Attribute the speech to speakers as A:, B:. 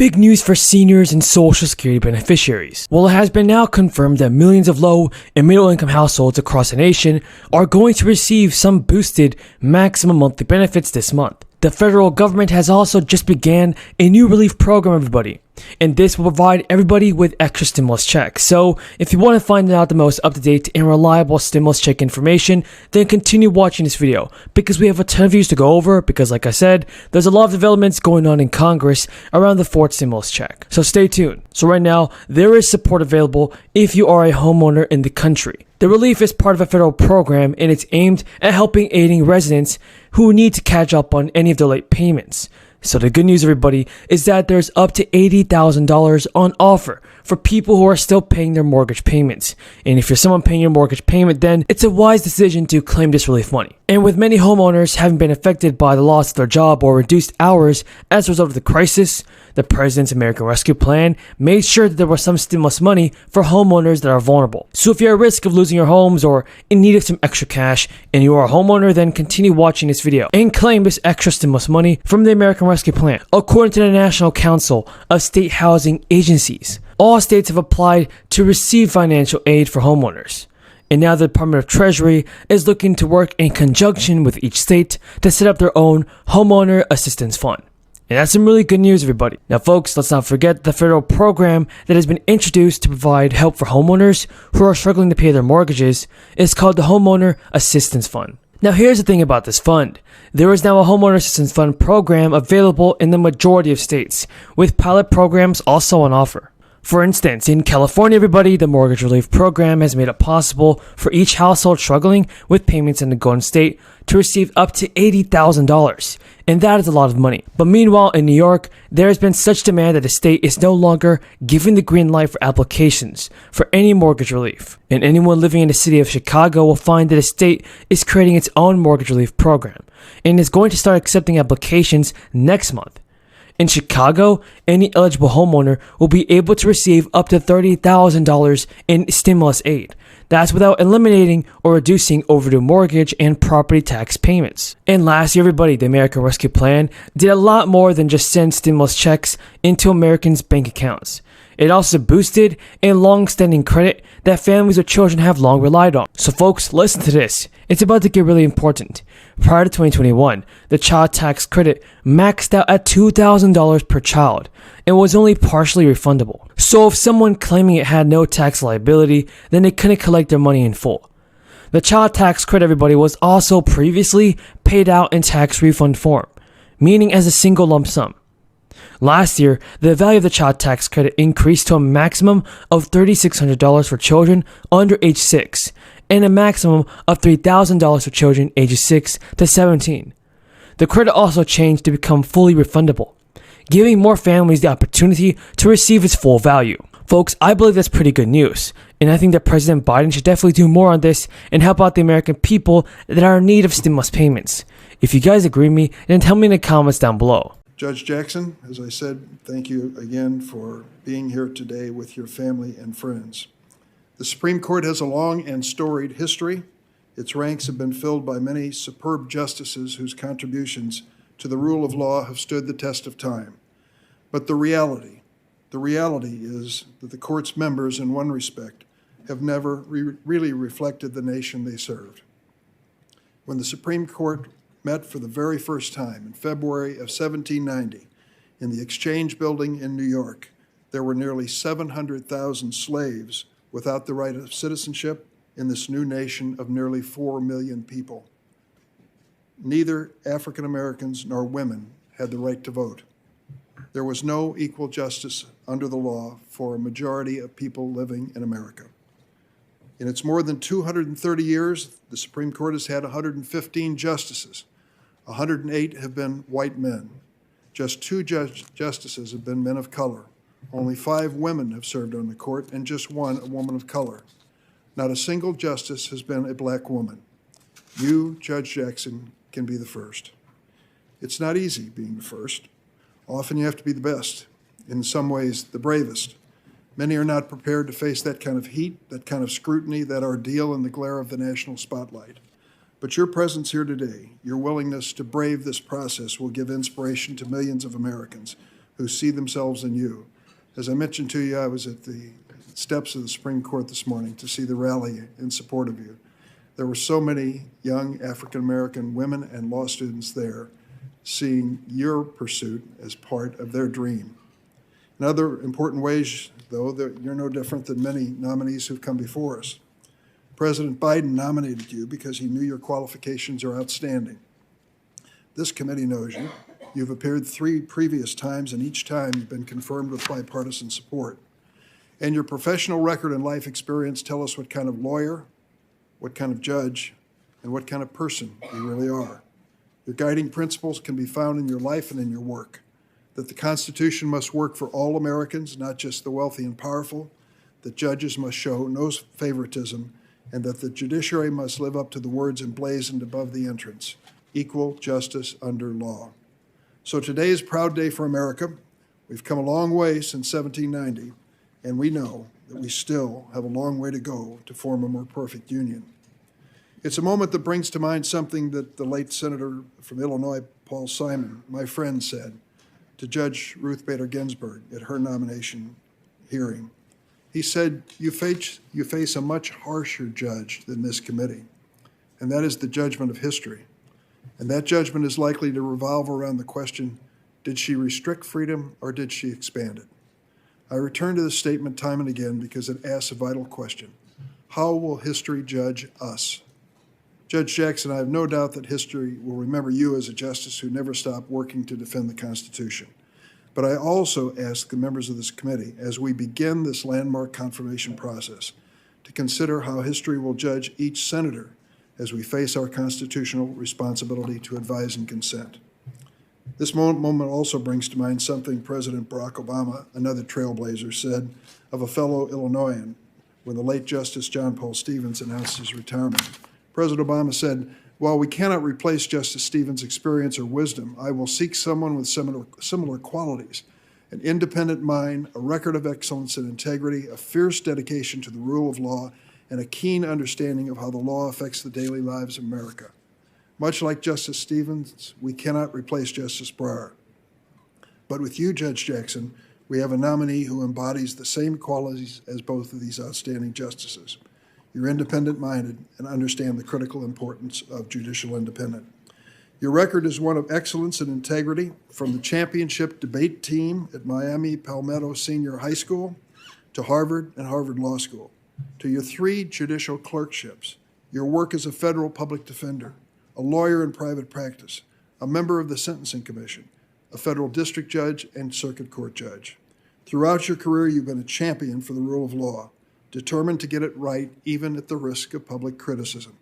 A: Big news for seniors and Social Security beneficiaries. Well, it has been now confirmed that millions of low and middle income households across the nation are going to receive some boosted maximum monthly benefits this month. The federal government has also just began a new relief program, everybody, and this will provide everybody with extra stimulus checks. So if you want to find out the most up-to-date and reliable stimulus check information, then continue watching this video because we have a ton of views to go over because, like I said, there's a lot of developments going on in Congress around the fourth stimulus check. So stay tuned. So right now, there is support available if you are a homeowner in the country. The relief is part of a federal program and it's aimed at aiding residents who need to catch up on any of their late payments. So the good news, everybody, is that there's up to $80,000 on offer for people who are still paying their mortgage payments. And if you're someone paying your mortgage payment, then it's a wise decision to claim this relief money. And with many homeowners having been affected by the loss of their job or reduced hours as a result of the crisis, the President's American Rescue Plan made sure that there was some stimulus money for homeowners that are vulnerable. So if you're at risk of losing your homes or in need of some extra cash and you are a homeowner, then continue watching this video and claim this extra stimulus money from the American Rescue Plan. According to the National Council of State Housing Agencies, all states have applied to receive financial aid for homeowners. And now the Department of Treasury is looking to work in conjunction with each state to set up their own homeowner assistance fund. And that's some really good news, everybody. Now, folks, let's not forget the federal program that has been introduced to provide help for homeowners who are struggling to pay their mortgages is called the Homeowner Assistance Fund. Now, here's the thing about this fund. There is now a Homeowner Assistance Fund program available in the majority of states, with pilot programs also on offer. For instance, in California, everybody, the mortgage relief program has made it possible for each household struggling with payments in the Golden State to receive up to $80,000, and that is a lot of money. But meanwhile, in New York, there has been such demand that the state is no longer giving the green light for applications for any mortgage relief. And anyone living in the city of Chicago will find that the state is creating its own mortgage relief program and is going to start accepting applications next month. In Chicago, any eligible homeowner will be able to receive up to $30,000 in stimulus aid. That's without eliminating or reducing overdue mortgage and property tax payments. And lastly, everybody, the American Rescue Plan did a lot more than just send stimulus checks into Americans' bank accounts. It also boosted a long-standing credit that families with children have long relied on. So folks, listen to this. It's about to get really important. Prior to 2021, the child tax credit maxed out at $2,000 per child and was only partially refundable. So if someone claiming it had no tax liability, then they couldn't collect their money in full. The child tax credit, everybody, was also previously paid out in tax refund form, meaning as a single lump sum. Last year, the value of the child tax credit increased to a maximum of $3,600 for children under age 6 and a maximum of $3,000 for children ages 6 to 17. The credit also changed to become fully refundable, giving more families the opportunity to receive its full value. Folks, I believe that's pretty good news, and I think that President Biden should definitely do more on this and help out the American people that are in need of stimulus payments. If you guys agree with me, then tell me in the comments down below.
B: Judge Jackson, as I said, thank you again for being here today with your family and friends. The Supreme Court has a long and storied history. Its ranks have been filled by many superb justices whose contributions to the rule of law have stood the test of time. But the reality is that the court's members, in one respect, have never really reflected the nation they served. When the Supreme Court met for the very first time in February of 1790 in the Exchange Building in New York, there were nearly 700,000 slaves without the right of citizenship in this new nation of nearly 4 million people. Neither African Americans nor women had the right to vote. There was no equal justice under the law for a majority of people living in America. In its more than 230 years, the Supreme Court has had 115 justices. 108 have been white men. Just 2 justices have been men of color. Only 5 women have served on the court, and just 1 a woman of color. Not a single justice has been a black woman. You, Judge Jackson, can be the first. It's not easy being the first. Often you have to be the best, in some ways the bravest. Many are not prepared to face that kind of heat, that kind of scrutiny, that ordeal in the glare of the national spotlight. But your presence here today, your willingness to brave this process will give inspiration to millions of Americans who see themselves in you. As I mentioned to you, I was at the steps of the Supreme Court this morning to see the rally in support of you. There were so many young African-American women and law students there seeing your pursuit as part of their dream. In other important ways, though, that you're no different than many nominees who've come before us. President Biden nominated you because he knew your qualifications are outstanding. This committee knows you. You've appeared 3 previous times, and each time you've been confirmed with bipartisan support. And your professional record and life experience tell us what kind of lawyer, what kind of judge, and what kind of person you really are. Your guiding principles can be found in your life and in your work. That the Constitution must work for all Americans, not just the wealthy and powerful, that judges must show no favoritism, and that the judiciary must live up to the words emblazoned above the entrance: equal justice under law. So today is a proud day for America. We've come a long way since 1790, and we know that we still have a long way to go to form a more perfect union. It's a moment that brings to mind something that the late Senator from Illinois, Paul Simon, my friend, said to Judge Ruth Bader Ginsburg at her nomination hearing. He said, you face a much harsher judge than this committee, and that is the judgment of history. And that judgment is likely to revolve around the question, did she restrict freedom or did she expand it? I return to this statement time and again because it asks a vital question. How will history judge us? Judge Jackson, I have no doubt that history will remember you as a justice who never stopped working to defend the Constitution. But I also ask the members of this committee, as we begin this landmark confirmation process, to consider how history will judge each senator as we face our constitutional responsibility to advise and consent. This moment also brings to mind something President Barack Obama, another trailblazer, said of a fellow Illinoisan when the late Justice John Paul Stevens announced his retirement. President Obama said, while we cannot replace Justice Stevens' experience or wisdom, I will seek someone with similar qualities: an independent mind, a record of excellence and integrity, a fierce dedication to the rule of law, and a keen understanding of how the law affects the daily lives of America. Much like Justice Stevens, we cannot replace Justice Breyer. But with you, Judge Jackson, we have a nominee who embodies the same qualities as both of these outstanding justices. You're independent-minded and understand the critical importance of judicial independence. Your record is one of excellence and integrity, from the championship debate team at Miami Palmetto Senior High School to Harvard and Harvard Law School, to your 3 judicial clerkships, your work as a federal public defender, a lawyer in private practice, a member of the Sentencing Commission, a federal district judge, and circuit court judge. Throughout your career, you've been a champion for the rule of law, determined to get it right even at the risk of public criticism.